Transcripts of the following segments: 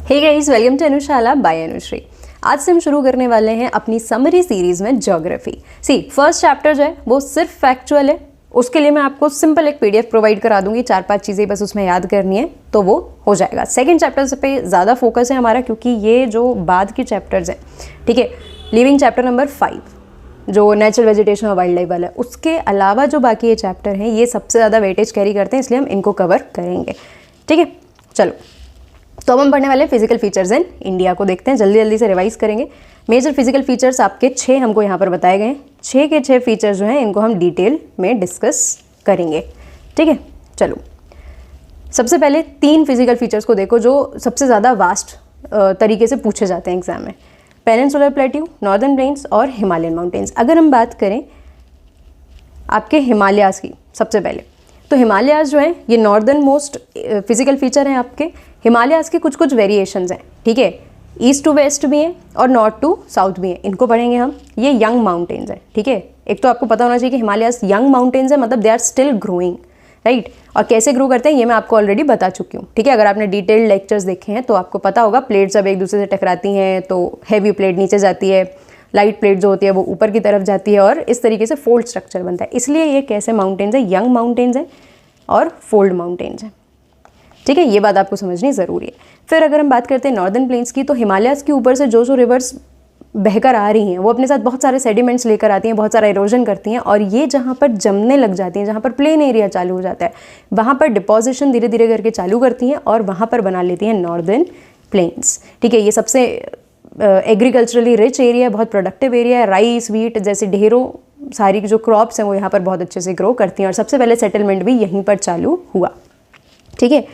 Hey guys, welcome to Anushala by Anushree. आज से हम शुरू करने वाले हैं अपनी समरी सीरीज में ज्योग्राफी। फर्स्ट चैप्टर जो है वो सिर्फ फैक्चुअल है। उसके लिए मैं आपको सिंपल एक पीडीएफ प्रोवाइड करा दूंगी, 4-5 चीज़ें बस उसमें याद करनी है तो वो हो जाएगा। सेकंड चैप्टर पे ज़्यादा फोकस है हमारा, क्योंकि ये जो बाद के चैप्टर्स हैं, ठीक है, लिविंग चैप्टर नंबर 5 जो नेचुरल वेजिटेशन और वाइल्ड लाइफ वाला है, उसके अलावा जो बाकी ये चैप्टर हैं ये सबसे ज़्यादा वेटेज कैरी करते हैं, इसलिए हम इनको कवर करेंगे। ठीक है, चलो तो अब हम पढ़ने वाले फिजिकल फीचर्स इन इंडिया को देखते हैं, जल्दी जल्दी से रिवाइज करेंगे। मेजर फिजिकल फीचर्स आपके 6 हमको यहाँ पर बताए गए हैं। 6 के 6 फीचर्स जो हैं इनको हम डिटेल में डिस्कस करेंगे। ठीक है, चलो सबसे पहले 3 फिजिकल फीचर्स को देखो जो सबसे ज़्यादा वास्ट तरीके से पूछे जाते हैं एग्जाम में। पेनिनसुलर प्लेट्यू, नॉर्दर्न प्लेन्स और हिमालयन माउंटेन्स। अगर हम बात करें आपके हिमालयाज़ की, सबसे पहले तो हिमालयाज़ जो है ये नॉर्दर्न मोस्ट फिजिकल फीचर हैं आपके। हिमालयाज़ के कुछ कुछ वेरिएशंस हैं, ठीक है, ईस्ट टू वेस्ट भी हैं और नॉर्थ टू साउथ भी हैं, इनको पढ़ेंगे हम। ये यंग माउंटेन्स हैं, ठीक है। एक तो आपको पता होना चाहिए कि हिमालयाज़ यंग माउंटेन्स हैं, मतलब they are still growing, right. और कैसे ग्रो करते हैं ये मैं आपको ऑलरेडी बता चुकी हूँ, ठीक है। अगर आपने डिटेल्ड लेक्चर्स देखे हैं तो आपको पता होगा, प्लेट्स जब एक दूसरे से टकराती हैं तो हैवी प्लेट नीचे जाती है, लाइट प्लेट जो होती है वो ऊपर की तरफ जाती है और इस तरीके से फोल्ड स्ट्रक्चर बनता है। इसलिए ये कैसे माउंटेन्स हैं, यंग माउंटेन्स हैं और फोल्ड माउंटेन्स हैं, ठीक है। ये बात आपको समझनी ज़रूरी है। फिर अगर हम बात करते हैं नॉर्दर्न प्लेन्स की, तो हिमालयाज़ के ऊपर से जो रिवर्स बहकर आ रही हैं वो अपने साथ बहुत सारे सेडिमेंट्स लेकर आती हैं, बहुत सारा इरोजन करती हैं, और ये जहाँ पर जमने लग जाती हैं, जहाँ पर प्लेन एरिया चालू हो जाता है, वहाँ पर डिपोजिशन धीरे धीरे करके चालू करती हैं और वहाँ पर बना लेती हैं नॉर्दर्न प्लेन्स। ठीक है, ये सबसे एग्रीकल्चरली रिच एरिया है, बहुत प्रोडक्टिव एरिया है। राइस, व्हीट जैसे ढेरों सारी जो क्रॉप्स हैं वो यहाँ पर बहुत अच्छे से ग्रो करती हैं और सबसे पहले सेटलमेंट भी यहीं पर चालू हुआ, ठीक है।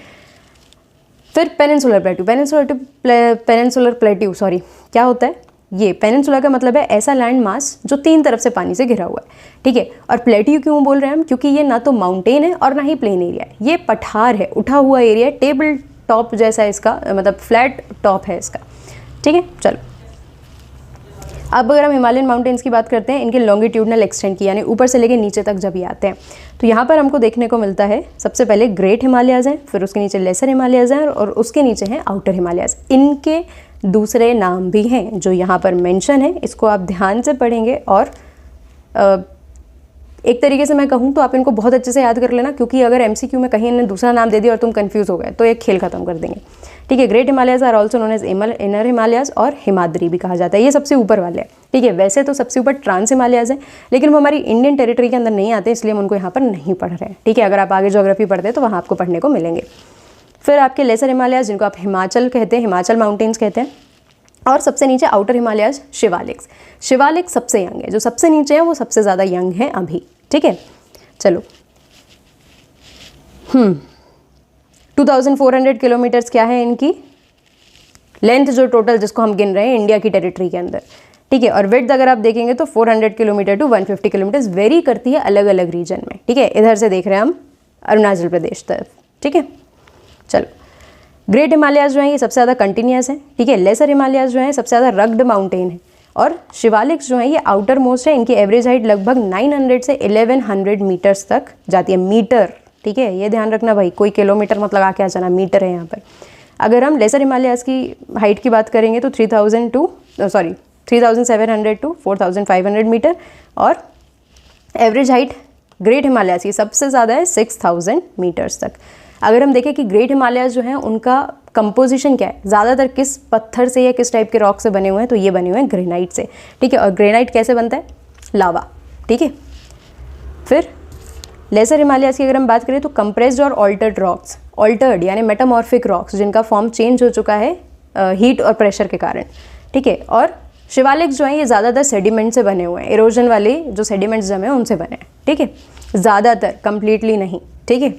फिर पेनिनसुलर प्लेट्यू, पेनिनसुलर प्लेट्यू क्या होता है? ये पेनिनसुलर का मतलब है ऐसा लैंड मास जो 3 तरफ से पानी से घिरा हुआ है, ठीक है। और प्लेट्यू क्यों बोल रहे हैं हम? क्योंकि ये ना तो माउंटेन है और ना ही प्लेन एरिया है, ये पठार है, उठा हुआ एरिया है, टेबल टॉप जैसा इसका, मतलब फ्लैट टॉप है इसका, ठीक है। चलो अब अगर हम हिमालयन माउंटेन्स की बात करते हैं, इनके लॉन्गिट्यूडनल एक्सटेंट की, यानी ऊपर से लेकर नीचे तक जब ये आते हैं तो यहाँ पर हमको देखने को मिलता है सबसे पहले ग्रेट हिमालयाज़ हैं, फिर उसके नीचे लेसर हिमालयाज़ हैं और उसके नीचे हैं आउटर हिमालयाज़। इनके दूसरे नाम भी हैं जो यहाँ पर मेंशन है, इसको आप ध्यान से पढ़ेंगे और एक तरीके से मैं कहूँ तो आप इनको बहुत अच्छे से याद कर लेना, क्योंकि अगर एमसीक्यू में कहीं इन्हें दूसरा नाम दे दिया और तुम कंफ्यूज हो गए तो एक खेल खत्म कर देंगे, ठीक है। Great Himalayas are also known as inner Himalayas और हिमाद्री भी कहा जाता है, ये सबसे ऊपर वाले हैं, ठीक है। वैसे तो सबसे ऊपर ट्रांस हिमालयाज़ हैं, लेकिन वो हमारी इंडियन टेरिटरी के अंदर नहीं आते, इसलिए हम उनको यहाँ पर नहीं पढ़ रहे हैं, ठीक है। अगर आप आगे ज्योग्राफी पढ़ते हैं तो वहाँ आपको पढ़ने को मिलेंगे। फिर आपके लेसर हिमालयाज़, जिनको आप हिमाचल कहते हैं, हिमाचल माउंटेन्स कहते हैं, और सबसे नीचे आउटर हिमालयाज़ शिवालिक्स। शिवालिक सबसे यंग है, जो सबसे नीचे है वो सबसे ज़्यादा यंग है अभी, ठीक है। चलो 2400 किलोमीटर्स क्या है इनकी लेंथ, जो टोटल जिसको हम गिन रहे हैं इंडिया की टेरिटरी के अंदर, ठीक है। और विड्थ अगर आप देखेंगे तो 400 किलोमीटर टू 150 किलोमीटर्स वेरी करती है अलग अलग रीजन में, ठीक है। इधर से देख रहे हैं हम अरुणाचल प्रदेश तरफ, ठीक है। चलो ग्रेट हिमालयाज़ जो हैं ये सबसे ज़्यादा कंटिन्यूस है, ठीक है। लेसर हिमालयाज़ जो हैं सबसे ज़्यादा रग्ड माउंटेन है, और शिवालिक्स जो हैं ये आउटर मोस्ट है, इनकी एवरेज हाइट लगभग 900 से 1100 मीटर्स तक जाती है, मीटर, ठीक है। ये ध्यान रखना भाई, कोई किलोमीटर मत लगा के आ जाना, मीटर है यहाँ पर। अगर हम लेसर हिमालयाज़ की हाइट की बात करेंगे तो 3700 टू 4500 मीटर, और एवरेज हाइट ग्रेट हिमालयाज़ की सबसे ज़्यादा है 6000 मीटर्स तक। अगर हम देखें कि ग्रेट हिमालयाज़ जो हैं उनका कंपोजिशन क्या है, ज़्यादातर किस पत्थर से या किस टाइप के रॉक से बने हुए हैं, तो ये बने हुए हैं ग्रेनाइट से, ठीक है। और ग्रेनाइट कैसे बनता है? लावा, ठीक है। फिर लेसर हिमालयाज़ की अगर हम बात करें तो कंप्रेस्ड और ऑल्टर्ड रॉक्स, ऑल्टर्ड यानी मेटामॉर्फिक रॉक्स जिनका फॉर्म चेंज हो चुका है हीट और प्रेशर के कारण, ठीक है। और शिवालिक्स जो हैं ये ज़्यादातर सेडिमेंट से बने हुए हैं, इरोजन वाले जो सेडिमेंट्स जमे हैं उनसे बने हैं, ठीक है। ज़्यादातर, कंप्लीटली नहीं, ठीक है।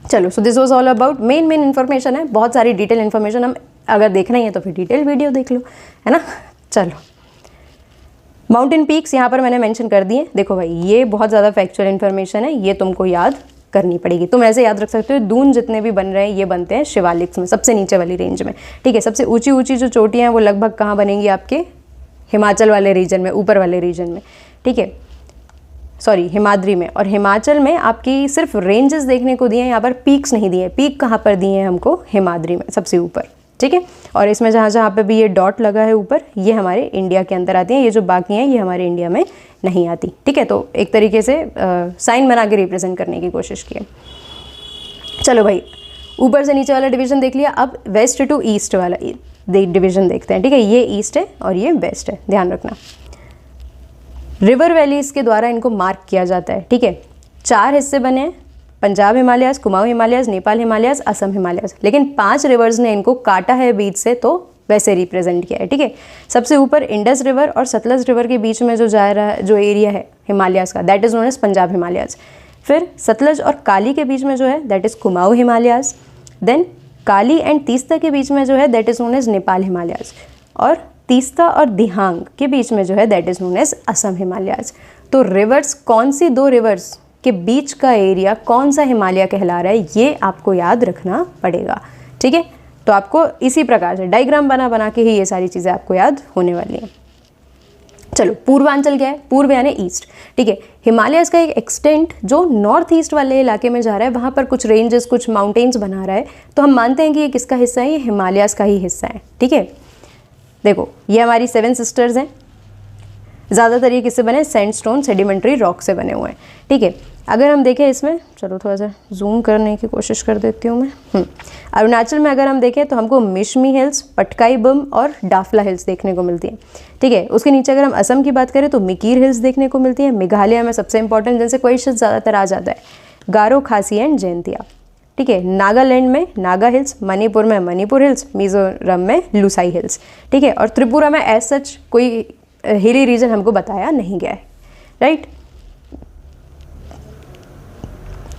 चलो सो this was all about main information है, बहुत सारी डिटेल इन्फॉर्मेशन, हम अगर देखना ही है तो फिर डिटेल वीडियो देख लो, है ना। चलो माउंटेन पीक्स यहाँ पर मैंने मेंशन कर दिए। देखो भाई ये बहुत ज़्यादा फैक्चुअल इन्फॉर्मेशन है, ये तुमको याद करनी पड़ेगी। तुम ऐसे याद रख सकते हो, दून जितने भी बन रहे हैं ये बनते हैं शिवालिक्स में, सबसे नीचे वाली रेंज में, ठीक है। सबसे ऊंची ऊंची जो चोटियाँ हैं वो लगभग कहाँ बनेंगी? आपके हिमाचल वाले रीजन में, ऊपर वाले रीजन में, ठीक है, हिमाद्री में। और हिमाचल में आपकी सिर्फ रेंजेस देखने को दिए हैं, यहाँ पर पीक्स नहीं दिए। पीक कहाँ पर दिए हैं हमको? हिमाद्री में सबसे ऊपर, ठीक है। और इसमें जहाँ जहाँ पे भी ये डॉट लगा है ऊपर, ये हमारे इंडिया के अंदर आती हैं, ये जो बाकी हैं ये हमारे इंडिया में नहीं आती, ठीक है। तो एक तरीके से साइन बना के रिप्रेजेंट करने की कोशिश की है। चलो भाई, ऊपर से नीचे वाला डिवीजन देख लिया, अब वेस्ट टू ईस्ट वाला डिवीजन देखते हैं, ठीक है। ये ईस्ट है और ये वेस्ट है, ध्यान रखना। रिवर वैलीज के द्वारा इनको मार्क किया जाता है, ठीक है। 4 हिस्से बने हैं, पंजाब हिमालयाज, कुमाऊं हिमालयाज, नेपाल हिमालयाज, असम हिमालयाज, लेकिन 5 रिवर्स ने इनको काटा है बीच से, तो वैसे रिप्रेजेंट किया है, ठीक है। सबसे ऊपर इंडस रिवर और सतलज रिवर के बीच में जो जा रहा है, जो एरिया है हिमालयाज का, that is known as Punjab Himalayas. फिर सतलज और काली के बीच में जो है that is Kumaon Himalayas. Then Kali and Teesta के बीच में जो है that is known as Nepal Himalayas. और तीस्ता और दिहांग के बीच में जो है that is known as Assam Himalayas. तो रिवर्स, कौन सी 2 रिवर्स के बीच का एरिया कौन सा हिमालय कहला रहा है, ये आपको याद रखना पड़ेगा, ठीक है। तो आपको इसी प्रकार से डायग्राम बना बना के ही ये सारी चीज़ें आपको याद होने वाली हैं। चलो, पूर्वांचल क्या है? पूर्व यानी ईस्ट, ठीक है। हिमालयस का एक एक्सटेंट जो नॉर्थ ईस्ट वाले इलाके में जा रहा है, वहाँ पर कुछ रेंजेस, कुछ माउंटेन्स बना रहा है, तो हम मानते हैं कि ये किसका हिस्सा है? ये हिमालयस का ही हिस्सा है, ठीक है। देखो, ये हमारी 7 सिस्टर्स हैं, ज़्यादातर ये किससे बने? सैंडस्टोन सेडिमेंट्री रॉक से बने हुए हैं, ठीक है। अगर हम देखें इसमें, चलो थोड़ा सा जूम करने की कोशिश कर देती हूँ मैं। अरुणाचल में अगर हम देखें तो हमको मिशमी हिल्स, पटकाई बम और डाफला हिल्स देखने को मिलती है, ठीक है। उसके नीचे अगर हम असम की बात करें तो मिकीर हिल्स देखने को मिलती है। मेघालय में सबसे इंपॉर्टेंट जिनसे क्वेश्चन ज़्यादातर आ जाता है, गारो, खासी एंड जैंतिया, ठीक है। नागालैंड में नागा हिल्स, मणिपुर में मणिपुर हिल्स, मिजोरम में लुसाई हिल्स, ठीक है। और त्रिपुरा में एज सच कोई हिली रीजन हमको बताया नहीं गया है, राइट।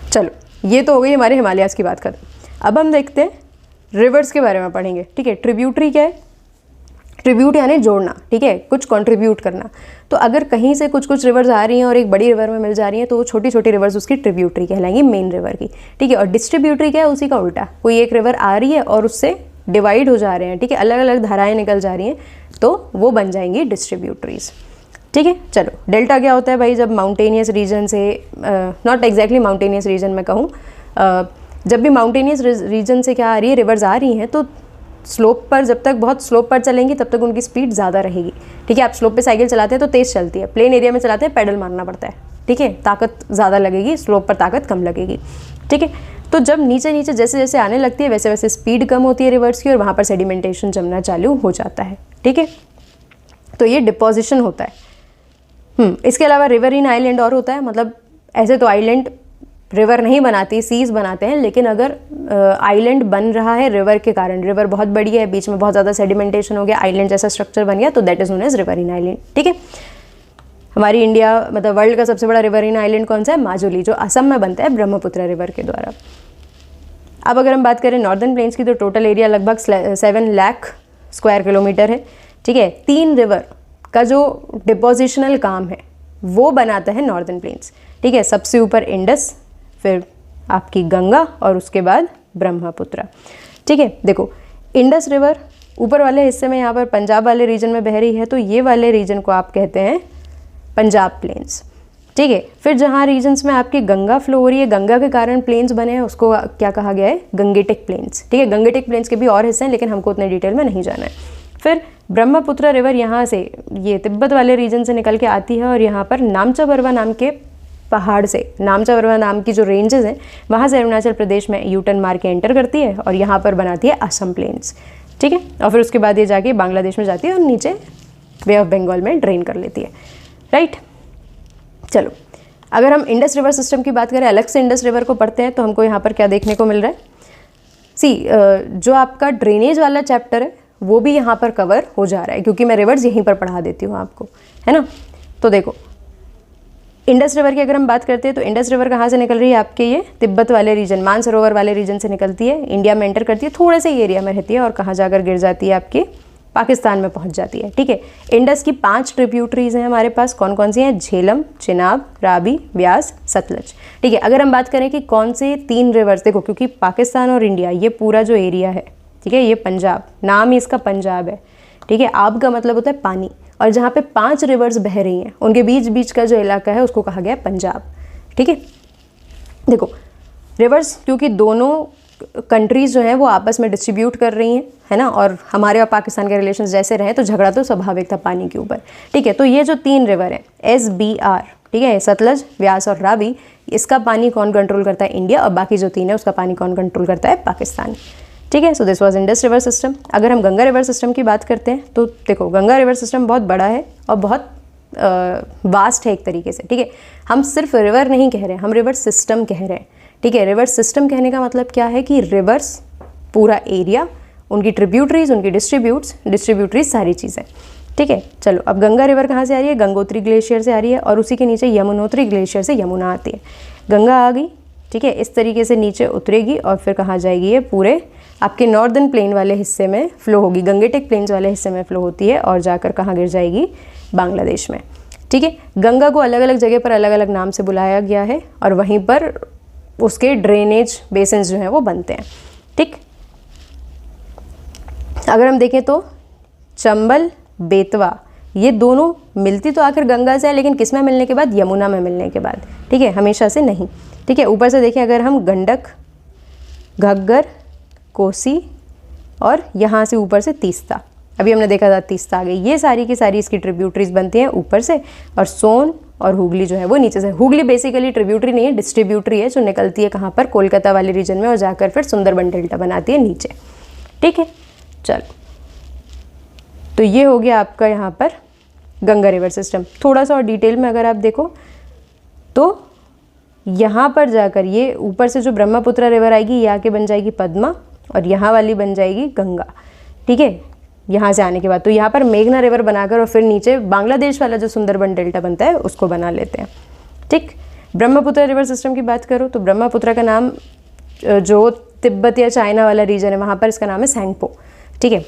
चलो, ये तो हो गई हमारे हिमालयाज की बात कर। अब हम देखते हैं रिवर्स के बारे में पढ़ेंगे, ठीक है। ट्रिब्यूटरी क्या है? ट्रिब्यूट यानी जोड़ना, ठीक है, कुछ कंट्रीब्यूट करना। तो अगर कहीं से कुछ कुछ रिवर्स आ रही हैं और एक बड़ी रिवर में मिल जा रही हैं, तो वो छोटी छोटी रिवर्स उसकी ट्रिब्यूटरी कहलाएंगी, मेन रिवर की, ठीक है। और डिस्ट्रीब्यूटरी क्या है? उसी का उल्टा, कोई एक रिवर आ रही है और उससे डिवाइड हो जा रहे हैं, ठीक है, अलग अलग धाराएँ निकल जा रही हैं, तो वो बन जाएंगी डिस्ट्रीब्यूटरीज, ठीक है। चलो, डेल्टा क्या होता है भाई? जब माउंटेनियस रीजन से, नॉट एग्जैक्टली माउंटेनियस रीजन में कहूँ, जब भी माउंटेनियस रीजन से क्या आ रही है, रिवर्स आ रही हैं, तो स्लोप पर, जब तक बहुत स्लोप पर चलेंगी तब तक उनकी स्पीड ज़्यादा रहेगी, ठीक है। आप स्लोप पे साइकिल चलाते हैं तो तेज़ चलती है, प्लेन एरिया में चलाते हैं पैडल मारना पड़ता है, ठीक है, ताकत ज़्यादा लगेगी, स्लोप पर ताकत कम लगेगी, ठीक है। तो जब नीचे नीचे जैसे जैसे आने लगती है वैसे वैसे स्पीड कम होती है रिवर्स की, और वहाँ पर सेडिमेंटेशन जमना चालू हो जाता है, ठीक है। तो ये डिपोजिशन होता है। इसके अलावा रिवर इन आइलैंड और होता है, मतलब ऐसे तो आइलैंड रिवर नहीं बनाती, सीज बनाते हैं, लेकिन अगर आइलैंड बन रहा है रिवर के कारण, रिवर बहुत बड़ी है, बीच में बहुत ज़्यादा सेडिमेंटेशन हो गया, आइलैंड जैसा स्ट्रक्चर बन गया, तो that is known as river in island, ठीक है। हमारी इंडिया, मतलब वर्ल्ड का सबसे बड़ा रिवर इन आइलैंड कौन सा है? माजुली, जो असम में बनता है ब्रह्मपुत्र रिवर के द्वारा। अब अगर हम बात करें नॉर्दर्न प्लेन्स की, तो टोटल एरिया लगभग 7 लाख स्क्वायर किलोमीटर है, ठीक है। 3 रिवर का जो डिपोजिशनल काम है वो बनाता है नॉर्दर्न प्लेन्स, ठीक है। सबसे ऊपर इंडस, फिर आपकी गंगा और उसके बाद ब्रह्मपुत्र, ठीक है। देखो, इंडस रिवर ऊपर वाले हिस्से में यहाँ पर पंजाब वाले रीजन में बह रही है, तो ये वाले रीजन को आप कहते हैं पंजाब प्लेन्स, ठीक है। फिर जहाँ रीजन्स में आपकी गंगा फ्लो हो रही है, गंगा के कारण प्लेन्स बने हैं, उसको क्या कहा गया है? गंगेटिक प्लेन्स, ठीक है। गंगेटिक प्लेन्स के भी और हिस्से हैं, लेकिन हमको उतने डिटेल में नहीं जाना है। फिर ब्रह्मपुत्र रिवर यहाँ से, ये तिब्बत वाले रीजन से निकल के आती है, और यहाँ पर नामचा बरवा नाम के पहाड़ से, नामचा बरवा नाम की जो रेंजेस हैं, वहाँ से अरुणाचल प्रदेश में यूटर्न मार के एंटर करती है और यहाँ पर बनाती है असम प्लेन्स, ठीक है। और फिर उसके बाद ये जाके बांग्लादेश में जाती है और नीचे बे ऑफ बंगाल में ड्रेन कर लेती है, राइट। चलो, अगर हम इंडस रिवर सिस्टम की बात करें, अलग से इंडस रिवर को पढ़ते हैं, तो हमको यहाँ पर क्या देखने को मिल रहा है? जो आपका ड्रेनेज वाला चैप्टर है वो भी यहाँ पर कवर हो जा रहा है, क्योंकि मैं रिवर्स यहीं पर पढ़ा देती हूँ आपको, है ना। तो देखो, इंडस रिवर की अगर हम बात करते हैं, तो इंडस रिवर कहाँ से निकल रही है? आपके ये तिब्बत वाले रीजन, मानसरोवर वाले रीजन से निकलती है, इंडिया में एंटर करती है, थोड़े से ही एरिया में रहती है, और कहाँ जाकर गिर जाती है? आपके पाकिस्तान में पहुँच जाती है, ठीक है। इंडस की 5 ट्रिब्यूटरीज हैं हमारे पास, कौन कौन सी हैं? झेलम, चिनाब, रावी, व्यास, सतलज, ठीक है। अगर हम बात करें कि कौन से 3 रिवर्स, देखो, क्योंकि पाकिस्तान और इंडिया, ये पूरा जो एरिया है, ठीक है, ये पंजाब, नाम ही इसका पंजाब है, ठीक है। आब का मतलब होता है पानी, और जहाँ पे 5 रिवर्स बह रही हैं उनके बीच बीच का जो इलाका है उसको कहा गया पंजाब, ठीक है। देखो, रिवर्स क्योंकि दोनों कंट्रीज़ जो हैं वो आपस में डिस्ट्रीब्यूट कर रही हैं, है ना, और हमारे और पाकिस्तान के रिलेशंस जैसे रहे तो झगड़ा तो स्वाभाविक था पानी के ऊपर, ठीक है। तो ये जो 3 रिवर हैं SBR, ठीक है, सतलज, व्यास और रावी, इसका पानी कौन कंट्रोल करता है? इंडिया, और बाकी जो 3 है उसका पानी कौन कंट्रोल करता है? पाकिस्तान, ठीक है। So this was Indus river system. अगर हम गंगा रिवर सिस्टम की बात करते हैं तो देखो गंगा रिवर सिस्टम बहुत बड़ा है और बहुत वास्ट है एक तरीके से, ठीक है। हम सिर्फ रिवर नहीं कह रहे हैं, हम रिवर सिस्टम कह रहे हैं, ठीक है। रिवर सिस्टम कहने का मतलब क्या है कि रिवर्स पूरा एरिया, उनकी ट्रिब्यूटरीज, उनकी डिस्ट्रीब्यूटरीज सारी चीज़ें, ठीक है। चलो अब गंगा रिवर कहाँ से आ रही है? गंगोत्री ग्लेशियर से आ रही है और उसी के नीचे यमुनोत्री ग्लेशियर से यमुना आती है। गंगा आ गई, ठीक है, इस तरीके से नीचे उतरेगी और फिर कहाँ जाएगी? ये पूरे आपके नॉर्दर्न प्लेन वाले हिस्से में फ्लो होगी, गंगेटिक प्लेन्स वाले हिस्से में फ्लो होती है और जाकर कहाँ गिर जाएगी? बांग्लादेश में, ठीक है। गंगा को अलग अलग जगह पर अलग अलग नाम से बुलाया गया है और वहीं पर उसके ड्रेनेज बेसिन्स जो हैं वो बनते हैं, ठीक। अगर हम देखें तो चंबल, बेतवा, ये दोनों मिलती तो आखिर गंगा से है, लेकिन किस में मिलने के बाद? यमुना में मिलने के बाद, ठीक है, हमेशा से नहीं, ठीक है। ऊपर से देखिए अगर हम गंडक, घग्गर, कोसी और यहाँ से ऊपर से तीस्ता, अभी हमने देखा था तीस्ता आ गई, ये सारी की सारी इसकी ट्रिब्यूटरीज बनती हैं ऊपर से, और सोन और हुगली जो है वो नीचे से। हुगली बेसिकली ट्रिब्यूटरी नहीं है, डिस्ट्रीब्यूटरी है, जो निकलती है कहाँ पर? कोलकाता वाले रीजन में और जाकर फिर सुंदरबन डेल्टा बनाती है नीचे, ठीक है। चलो तो ये हो गया आपका यहाँ पर गंगा रिवर सिस्टम। थोड़ा सा और डिटेल में अगर आप देखो तो यहाँ पर जाकर ये ऊपर से जो ब्रह्मपुत्र रिवर आएगी ये आके बन जाएगी पद्मा और यहाँ वाली बन जाएगी गंगा, ठीक है। यहाँ से आने के बाद तो यहाँ पर मेघना रिवर बनाकर और फिर नीचे बांग्लादेश वाला जो सुंदरबन डेल्टा बनता है उसको बना लेते हैं, ठीक। ब्रह्मपुत्र रिवर सिस्टम की बात करो तो ब्रह्मपुत्र का नाम जो तिब्बत या चाइना वाला रीजन है वहाँ पर इसका नाम है सैंगपो, ठीक है।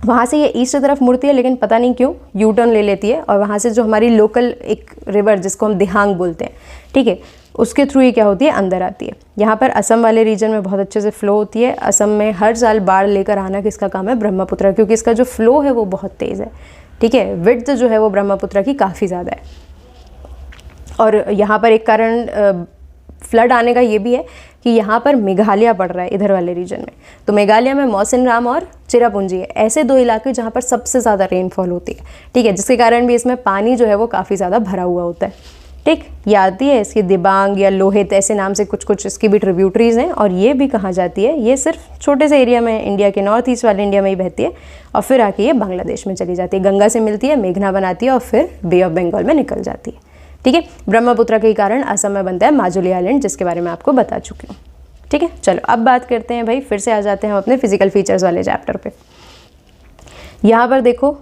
वहाँ से ये ईस्ट तरफ मुड़ती है लेकिन पता नहीं क्यों यू टर्न ले लेती है और वहाँ से जो हमारी लोकल एक रिवर जिसको हम दिहांग बोलते हैं, ठीक है, उसके थ्रू ये क्या होती है? अंदर आती है। यहाँ पर असम वाले रीजन में बहुत अच्छे से फ्लो होती है। असम में हर साल बाढ़ लेकर आना किसका काम है? ब्रह्मपुत्र, क्योंकि इसका जो फ्लो है वो बहुत तेज़ है, ठीक है। विड्थ जो है वो ब्रह्मपुत्र की काफ़ी ज़्यादा है और यहाँ पर एक कारण फ्लड आने का ये भी है कि यहाँ पर मेघालय पड़ रहा है इधर वाले रीजन में, तो मेघालय में मौसिनराम और चिरापुंजी है, ऐसे 2 इलाके जहाँ पर सबसे ज़्यादा रेनफॉल होती है, ठीक है, जिसके कारण भी इसमें पानी जो है वो काफ़ी ज़्यादा भरा हुआ होता है, ठीक। ये आती है इसकी दिबांग या लोहित ऐसे नाम से कुछ इसकी भी ट्रिब्यूटरीज हैं और ये भी कहाँ जाती है? ये सिर्फ छोटे से एरिया में इंडिया के नॉर्थ ईस्ट वाले इंडिया में ही बहती है और फिर आके ये बांग्लादेश में चली जाती है, गंगा से मिलती है, मेघना बनाती है और फिर बे ऑफ बंगाल में निकल जाती है, ठीक है। ब्रह्मपुत्र के कारण असम में बनता है माजुली आइलैंड, जिसके बारे में आपको बता चुकी हूँ, ठीक है। चलो अब बात करते हैं भाई, फिर से आ जाते हैं हम अपने फिजिकल फीचर्स वाले चैप्टर पे। यहाँ पर देखो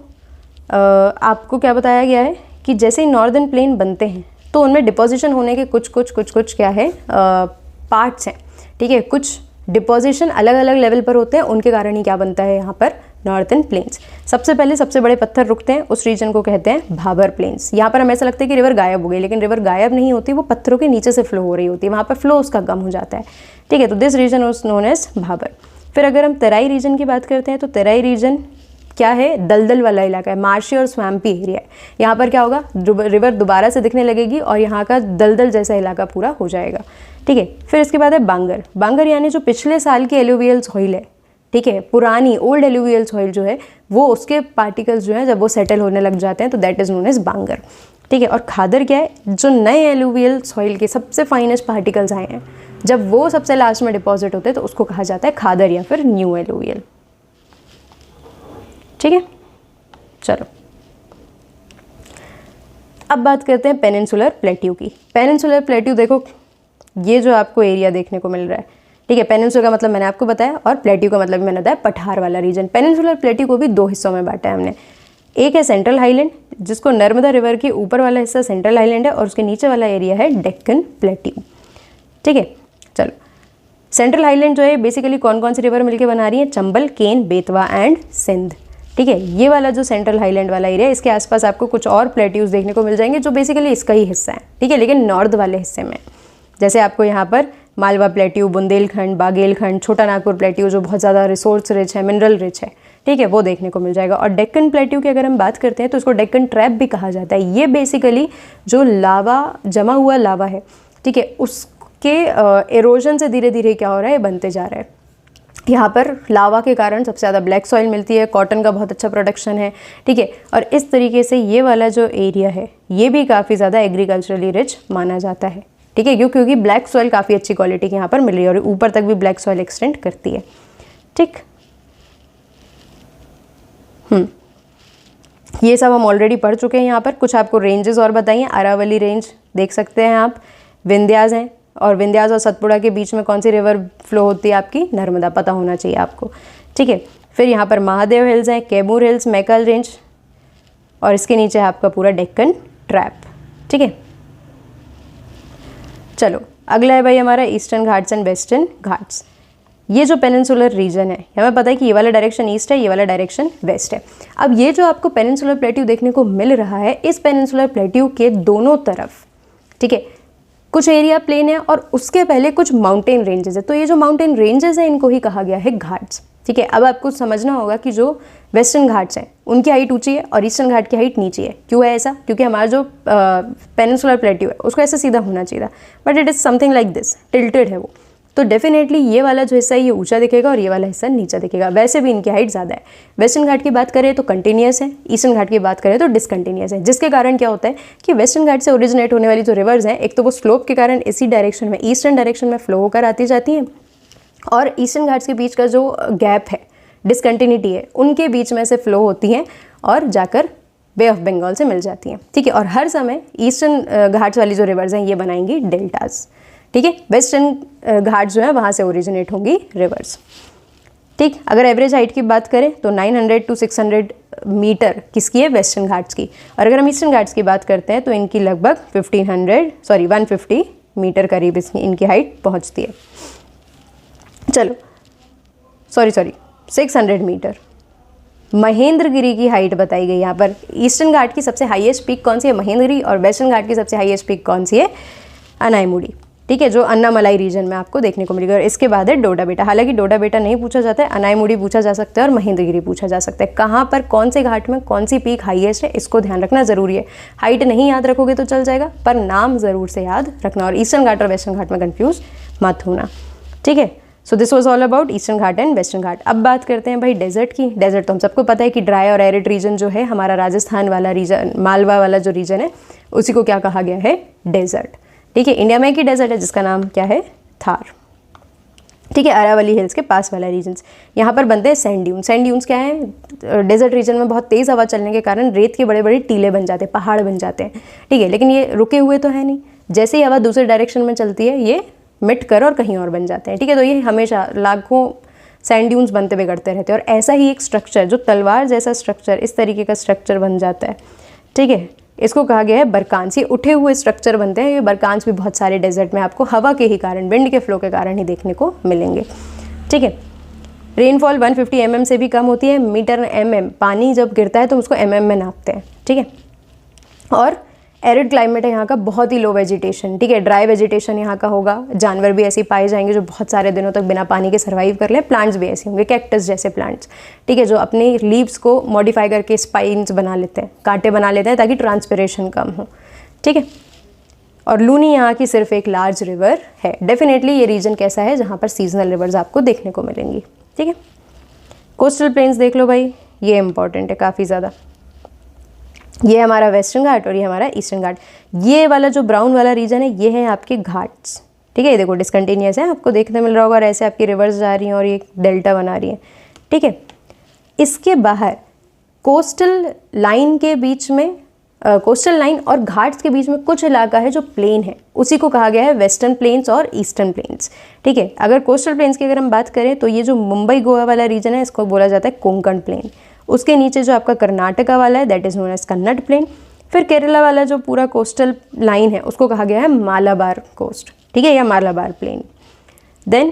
आपको क्या बताया गया है कि जैसे ही नॉर्दर्न प्लेन बनते हैं तो उनमें डिपोजिशन होने के कुछ क्या है पार्ट्स हैं, ठीक है। कुछ डिपोजिशन अलग अलग लेवल पर होते हैं, उनके कारण ही क्या बनता है यहाँ पर? Northern plains. सबसे पहले सबसे बड़े पत्थर रुकते हैं, उस रीजन को कहते हैं भाबर प्लेन्स। यहाँ पर हमें ऐसा लगता है कि रिवर गायब हो गई, लेकिन रिवर गायब नहीं होती, वो पत्थरों के नीचे से फ्लो हो रही होती है, वहाँ पर फ्लो उसका कम हो जाता है, ठीक है। तो this region was known as Bhabar. फिर अगर हम तराई रीजन की बात करते हैं तो तराई रीजन क्या है? दलदल वाला इलाका है, मार्शी और स्वैम्पी एरिया है। यहाँ पर क्या होगा? रिवर दोबारा से दिखने लगेगी और यहाँ का दलदल जैसा इलाका पूरा हो जाएगा, ठीक है। फिर इसके बाद है बांगर। बांगर यानी जो पिछले साल की एलुवियल सॉइल है, ठीक है, पुरानी ओल्ड एलुवियल सॉइल जो है वो उसके पार्टिकल्स जो है जब वो सेटल होने लग जाते हैं तो दैट इज नोन एज बांगर, ठीक है। और खादर क्या है? जो नए एलुवियल सॉइल के सबसे फाइनेस्ट पार्टिकल्स आए हैं जब वो सबसे लास्ट में डिपॉजिट होते हैं तो उसको कहा जाता है खादर या फिर न्यू एलुवियल, ठीक है। चलो अब बात करते हैं पेनिनसुलर प्लेट्यू की। पेनिनसुलर प्लेट्यू देखो, ये जो आपको एरिया देखने को मिल रहा है, ठीक है, पेनिनसुलर का मतलब मैंने आपको बताया और प्लेट्यू का मतलब मैंने बताया पठार वाला रीजन। पेनिनसुलर प्लेट्यू को भी 2 हिस्सों में बांटा है हमने। एक है सेंट्रल हाईलैंड, जिसको नर्मदा रिवर के ऊपर वाला हिस्सा सेंट्रल हाईलैंड है और उसके नीचे वाला एरिया है डेक्कन प्लेट्यू, ठीक है। चलो सेंट्रल हाईलैंड जो है बेसिकली कौन कौन सी रिवर मिलकर बना रही है? चंबल, केन, बेतवा एंड सिंध, ठीक है। ये वाला जो सेंट्रल हाईलैंड वाला एरिया है, इसके आसपास आपको कुछ और प्लेट्यूज देखने को मिल जाएंगे जो बेसिकली इसका ही हिस्सा है, ठीक है, लेकिन नॉर्थ वाले हिस्से में। जैसे आपको यहाँ पर मालवा प्लेट्यू, बुंदेलखंड, बागेलखंड, छोटा नागपुर प्लेट्यू जो बहुत ज़्यादा रिसोर्स रिच है, मिनरल रिच है, ठीक है, वो देखने को मिल जाएगा। और डेक्कन प्लेट्यू की अगर हम बात करते हैं तो इसको डेक्कन ट्रैप भी कहा जाता है। ये बेसिकली जो लावा, जमा हुआ लावा है, ठीक है, के एरोजन से धीरे धीरे क्या हो रहा है, बनते जा रहा है। यहाँ पर लावा के कारण सबसे ज़्यादा ब्लैक सॉइल मिलती है, कॉटन का बहुत अच्छा प्रोडक्शन है, ठीक है। और इस तरीके से ये वाला जो एरिया है ये भी काफ़ी ज़्यादा एग्रीकल्चरली रिच माना जाता है, ठीक है, क्योंकि ब्लैक सॉइल काफ़ी अच्छी क्वालिटी की यहाँ पर मिल रही है और ऊपर तक भी ब्लैक सॉइल एक्सटेंड करती है, ठीक। ये सब हम ऑलरेडी पढ़ चुके हैं। यहाँ पर कुछ आपको रेंजेस और बताइए। अरावली रेंज देख सकते हैं आप, विंध्यास हैं, और विंध्यास और सतपुड़ा के बीच में कौन सी रिवर फ्लो होती है आपकी, नर्मदा, पता होना चाहिए आपको, ठीक है। फिर यहाँ पर महादेव हिल्स हैं, कैमूर हिल्स, मैकल रेंज, और इसके नीचे है आपका पूरा डेक्कन ट्रैप, ठीक है। चलो अगला है भाई हमारा eastern Ghats and western Ghats. ये जो पेनिनसुलर रीजन है, हमें पता है कि ये वाला डायरेक्शन ईस्ट है, ये वाला डायरेक्शन वेस्ट है। अब ये जो आपको पेनिनसुलर प्लेट्यू देखने को मिल रहा है, इस पेनिनसुलर प्लेट्यू के दोनों तरफ, ठीक है, कुछ एरिया प्लेन है और उसके पहले कुछ माउंटेन रेंजेस है। तो ये जो माउंटेन रेंजेस हैं इनको ही कहा गया है घाट्स, ठीक है। अब आपको समझना होगा कि जो वेस्टर्न घाट्स हैं उनकी हाइट ऊंची है और ईस्टर्न घाट की हाइट नीची है। क्यों है ऐसा? क्योंकि हमारा जो पेनिनसुलर प्लेट्यू है उसको ऐसे सीधा होना चाहिए था, but it is something like this, tilted है वो। तो डेफिनेटली ये वाला जो हिस्सा है ये ऊंचा दिखेगा और ये वाला हिस्सा नीचा दिखेगा। वैसे भी इनकी हाइट ज़्यादा है। वेस्टर्न घाट की बात करें तो कंटिन्यूस है, ईस्टर्न घाट की बात करें तो डिसकंटिन्यूस है, जिसके कारण क्या होता है कि वेस्टर्न घाट से ओरिजिनेट होने वाली जो रिवर्स हैं, एक तो वो स्लोप के कारण इसी डायरेक्शन में, ईस्टर्न डायरेक्शन में फ्लो होकर आती जाती हैं, और ईस्टर्न घाट्स के बीच का जो गैप है, डिसकंटिन्यूटी है, उनके बीच में से फ्लो होती हैं और जाकर बे ऑफ बंगाल से मिल जाती हैं, ठीक है। और हर समय ईस्टर्न घाट्स वाली जो रिवर्स हैं ये बनाएंगी डेल्टास, ठीक है। वेस्टर्न घाट्स जो है वहाँ से ओरिजिनेट होंगी रिवर्स, ठीक। अगर एवरेज हाइट की बात करें तो 900 to 600 मीटर किसकी है, वेस्टर्न घाट्स की। और अगर हम ईस्टर्न घाट्स की बात करते हैं तो इनकी लगभग 150 मीटर करीब इनकी हाइट पहुँचती है। चलो सॉरी 600 मीटर। महेंद्रगिरी की हाइट बताई गई यहाँ पर। ईस्टर्न घाट की सबसे हाईएस्ट पीक कौन सी है, महेंद्रगिरी, और वेस्टर्न घाट की सबसे हाईएस्ट पीक कौन सी है, अनाईमुड़ी, ठीक है, जो अन्नामलाई रीजन में आपको देखने को मिलेगी। और इसके बाद है डोडा बेटा। हालांकि डोडा बेटा नहीं पूछा जाता है, अनाईमुड़ी पूछा जा सकता है और महेंद्रगिरी पूछा जा सकता है। कहाँ पर कौन से घाट में कौन सी पीक हाईएस्ट है इसको ध्यान रखना जरूरी है। हाइट नहीं याद रखोगे तो चल जाएगा, पर नाम जरूर से याद रखना, और ईस्टर्न घाट और वेस्टर्न घाट में कंफ्यूज मत होना, ठीक है। So this was all about Eastern Ghat and Western Ghat. अब बात करते हैं भाई डेजर्ट की। डेजर्ट तो हम सबको पता है कि ड्राई और एरिड रीजन जो है हमारा राजस्थान वाला रीजन, मालवा वाला जो रीजन है, उसी को क्या कहा गया है, डेजर्ट, ठीक है। इंडिया में एक ही डेजर्ट है जिसका नाम क्या है, थार, ठीक है। अरावली हिल्स के पास वाला रीजन्स, यहाँ पर बनते हैं सैंड ड्यून। सैंड ड्यून्स क्या है, डेजर्ट रीजन में बहुत तेज़ हवा चलने के कारण रेत के बड़े बड़े टीले बन जाते हैं, पहाड़ बन जाते हैं, ठीक है। लेकिन ये रुके हुए तो है नहीं, जैसे ही हवा दूसरे डायरेक्शन में चलती है ये मिट कर और कहीं और बन जाते हैं, ठीक है। तो ये हमेशा लाखों सैंड ड्यून्स बनते बिगड़ते रहते हैं। और ऐसा ही एक स्ट्रक्चर, जो तलवार जैसा स्ट्रक्चर, इस तरीके का स्ट्रक्चर बन जाता है, ठीक है, इसको कहा गया है बरकांस। ये उठे हुए स्ट्रक्चर बनते हैं। ये बरकांस भी बहुत सारे डेजर्ट में आपको हवा के ही कारण, विंड के फ्लो के कारण ही देखने को मिलेंगे, ठीक है। रेनफॉल 150 mm से भी कम होती है। मीटर mm, पानी जब गिरता है तो उसको mm में नापते हैं, ठीक है। और एरिड क्लाइमेट है यहाँ का, बहुत ही लो वेजिटेशन, ठीक है। ड्राई वेजिटेशन यहाँ का होगा। जानवर भी ऐसे पाए जाएंगे जो बहुत सारे दिनों तक बिना पानी के सर्वाइव कर ले। प्लांट्स भी ऐसे होंगे, कैक्टस जैसे प्लांट्स, ठीक है, जो अपनी लीव्स को मॉडिफाई करके स्पाइन्स बना लेते हैं, कांटे बना लेते हैं ताकि ट्रांसपिरेशन कम हो, ठीक है। और लूनी यहाँ की सिर्फ एक लार्ज रिवर है। डेफिनेटली ये रीजन कैसा है जहाँ पर सीजनल रिवर्स आपको देखने को मिलेंगी, ठीक है। कोस्टल प्लेन्स देख लो भाई, ये इंपॉर्टेंट है काफ़ी ज़्यादा। ये हमारा वेस्टर्न घाट और ये हमारा ईस्टर्न घाट। ये वाला जो ब्राउन वाला रीजन है ये है आपके घाट्स, ठीक है। ये देखो डिसकंटिन्यूस है, आपको देखने मिल रहा होगा, और ऐसे आपकी रिवर्स जा रही हैं और ये डेल्टा बना रही है, ठीक है। इसके बाहर कोस्टल लाइन के बीच में, कोस्टल लाइन और घाट्स के बीच में कुछ इलाका है जो प्लेन है, उसी को कहा गया है वेस्टर्न प्लेन्स और ईस्टर्न प्लेन्स, ठीक है। अगर कोस्टल प्लेन्स की अगर हम बात करें तो ये जो मुंबई गोवा वाला रीजन है इसको बोला जाता है कोंकण प्लेन। उसके नीचे जो आपका कर्नाटका वाला है that is known as Kannada plain. फिर केरला वाला जो पूरा कोस्टल लाइन है उसको कहा गया है मालाबार कोस्ट, ठीक है, या मालाबार प्लेन। देन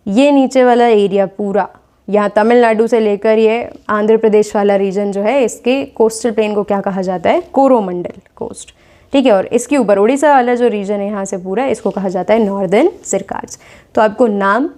ये नीचे वाला एरिया पूरा, यहाँ तमिलनाडु से लेकर ये आंध्र प्रदेश वाला रीजन जो है, इसके कोस्टल प्लेन को क्या कहा जाता है, कोरोमंडल कोस्ट, ठीक है। और इसके ऊपर उड़ीसा वाला जो रीजन है यहाँ से पूरा, इसको कहा जाता है नॉर्दर्न सिरकार्स। तो आपको नाम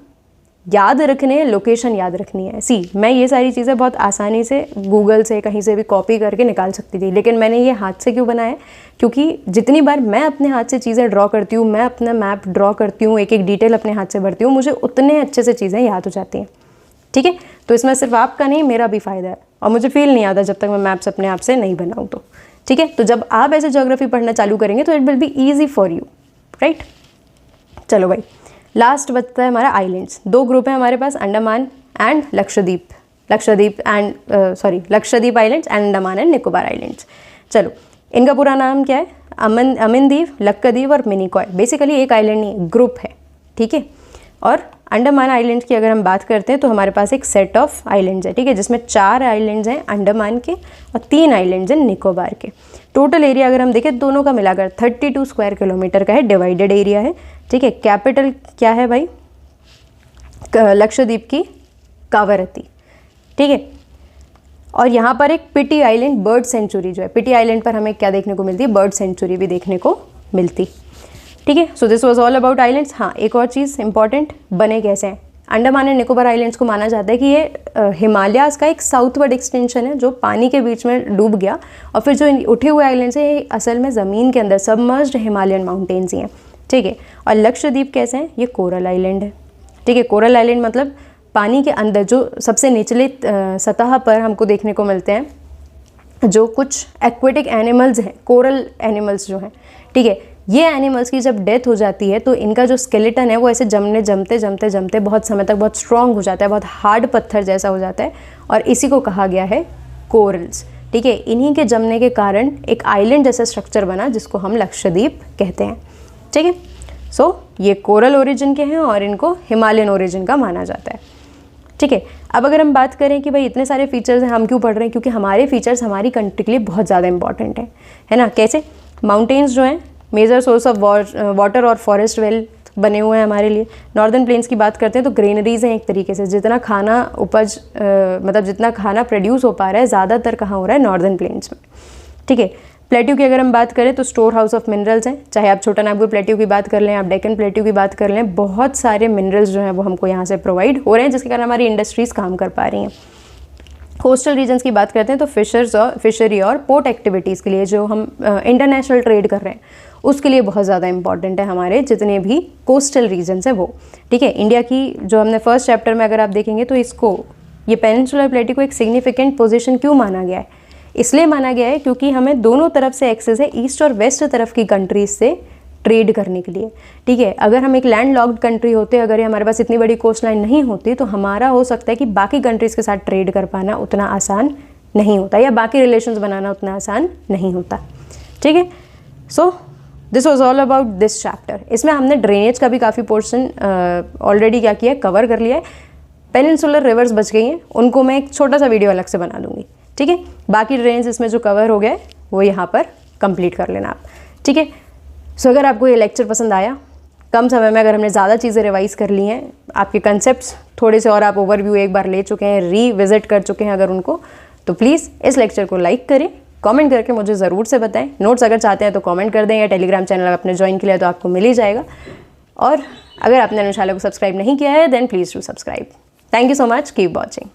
याद रखने हैं, लोकेशन याद रखनी है। सी मैं ये सारी चीज़ें बहुत आसानी से गूगल से कहीं से भी कॉपी करके निकाल सकती थी, लेकिन मैंने ये हाथ से क्यों बनाया, क्योंकि जितनी बार मैं अपने हाथ से चीज़ें ड्रॉ करती हूँ, मैं अपना मैप ड्रॉ करती हूँ, एक एक डिटेल अपने हाथ से भरती हूँ, मुझे उतने अच्छे से चीज़ें याद हो जाती हैं। ठीक है, तो इसमें सिर्फ आपका नहीं मेरा भी फ़ायदा है, और मुझे फील नहीं आता जब तक मैं मैप्स अपने आप से नहीं बनाऊँ तो। ठीक है, तो जब आप ऐसे ज्योग्राफी पढ़ना चालू करेंगे तो it will be easy for you, right. चलो भाई, लास्ट बचता है हमारा आइलैंड्स। 2 ग्रुप है हमारे पास, Andaman and Lakshadweep, Lakshadweep islands and Andaman and Nicobar islands. चलो, इनका पूरा नाम क्या है, अमिनदीव, लक्षद्वीप और मिनिकॉय। बेसिकली एक आइलैंड नहीं, ग्रुप है। ठीक है, और अंडमान आइलैंड्स की अगर हम बात करते हैं तो हमारे पास एक सेट ऑफ आइलैंड्स है। ठीक है, जिसमें 4 आइलैंड्स हैं अंडमान के और 3 आइलैंड्स हैं निकोबार के। टोटल एरिया अगर हम देखें दोनों का मिलाकर 32 स्क्वायर किलोमीटर का है, डिवाइडेड एरिया है। ठीक है, कैपिटल क्या है भाई, लक्षद्वीप की कावरत्ती। ठीक है, और यहाँ पर एक पिटी आइलैंड बर्ड सेंचुरी जो है, पिटी आइलैंड पर हमें क्या देखने को मिलती है, बर्ड सेंचुरी भी देखने को मिलती। ठीक है, so this was all about islands. हाँ, एक और चीज़ इंपॉर्टेंट, बने कैसे हैं। अंडमान एंड निकोबार आइलैंड्स को माना जाता है कि ये हिमालयाज़ का एक साउथवर्ड एक्सटेंशन है जो पानी के बीच में डूब गया, और फिर जो उठे हुए आइलैंड्स हैं ये असल में ज़मीन के अंदर सबमर्ज्ड हिमालयन माउंटेन्स ही हैं। ठीक है, और लक्षद्वीप कैसे हैं, ये कोरल आइलैंड है। ठीक है, कोरल आइलैंड मतलब पानी के अंदर जो सबसे निचले सतह पर हमको देखने को मिलते हैं जो कुछ एक्वेटिक एनिमल्स हैं, कोरल एनिमल्स जो हैं। ठीक है, ये एनिमल्स की जब डेथ हो जाती है तो इनका जो स्केलेटन है वो ऐसे जमते बहुत समय तक बहुत स्ट्रॉन्ग हो जाता है, बहुत हार्ड पत्थर जैसा हो जाता है, और इसी को कहा गया है कोरल्स। ठीक है, इन्हीं के जमने के कारण एक आइलैंड जैसा स्ट्रक्चर बना जिसको हम लक्षद्वीप कहते हैं। ठीक है, सो ये कोरल ओरिजिन के हैं और इनको हिमालयन ओरिजिन का माना जाता है। ठीक है, अब अगर हम बात करें कि भाई इतने सारे फीचर्स हैं, हम क्यों पढ़ रहे हैं, क्योंकि हमारे फीचर्स हमारी कंट्री के लिए बहुत ज़्यादा इंपॉर्टेंट है ना। कैसे, माउंटेन्स जो हैं मेजर सोर्स ऑफ वाटर और फॉरेस्ट वेल्थ बने हुए हैं हमारे लिए। नॉर्दर्न प्लेन्स की बात करते हैं तो ग्रेनरीज हैं एक तरीके से, जितना खाना मतलब जितना खाना प्रोड्यूस हो पा रहा है ज़्यादातर कहाँ हो रहा है, नॉर्दर्न प्लेन्स में। ठीक है, प्लेट्यू की अगर हम बात करें तो स्टोर हाउस ऑफ मिनरल्स हैं, चाहे आप छोटा नागपुर प्लेट्यू की बात कर लें, आप डेक्कन प्लेट्यू की बात कर लें, बहुत सारे मिनरल्स जो हैं वो हमको यहाँ से प्रोवाइड हो रहे हैं जिसके कारण हमारी इंडस्ट्रीज़ काम कर पा रही हैं। कोस्टल रीजन्स की बात करते हैं तो फिशरी और पोर्ट एक्टिविटीज़ के लिए जो हम इंटरनेशनल ट्रेड कर रहे हैं उसके लिए बहुत ज़्यादा इंपॉर्टेंट है हमारे जितने भी कोस्टल रीजन्स हैं वो। ठीक है, इंडिया की जो हमने फर्स्ट चैप्टर में अगर आप देखेंगे तो इसको, ये पेनिनसुलर प्लेटू को एक सिग्निफिकेंट पोजीशन क्यों माना गया है, इसलिए माना गया है क्योंकि हमें दोनों तरफ से एक्सेस है, ईस्ट और वेस्ट तरफ की कंट्रीज से ट्रेड करने के लिए। ठीक है, अगर हम एक लैंड लॉक्ड कंट्री होते, अगर ये हमारे पास इतनी बड़ी कोस्ट लाइन नहीं होती तो हमारा हो सकता है कि बाकी कंट्रीज़ के साथ ट्रेड कर पाना उतना आसान नहीं होता, या बाकी रिलेशंस बनाना उतना आसान नहीं होता। ठीक है, so this was all about this chapter. इसमें हमने ड्रेनेज का भी काफ़ी पोर्शन ऑलरेडी क्या किया है, कवर कर लिया है। पेनिनसुलर रिवर्स बच गई हैं, उनको मैं एक छोटा सा वीडियो अलग से बना दूंगी। ठीक है, बाकी ड्रेनेज इसमें जो कवर हो गया है वो यहाँ पर कंप्लीट कर लेना आप। ठीक है, सो अगर आपको ये लेक्चर पसंद आया, कम समय में अगर हमने ज़्यादा चीज़ें रिवाइज़ कर ली हैं, आपके कंसेप्ट्स थोड़े से और आप ओवरव्यू एक बार ले चुके हैं, रीविज़िट कर चुके हैं अगर उनको, तो प्लीज़ इस लेक्चर को लाइक करें, कमेंट करके मुझे ज़रूर से बताएं। नोट्स अगर चाहते हैं तो कमेंट कर दें, या टेलीग्राम चैनल अपने ज्वाइन किया तो आपको मिल ही जाएगा। और अगर आपने अनुशाला को सब्सक्राइब नहीं किया है then please do subscribe. Thank you so much, keep watching.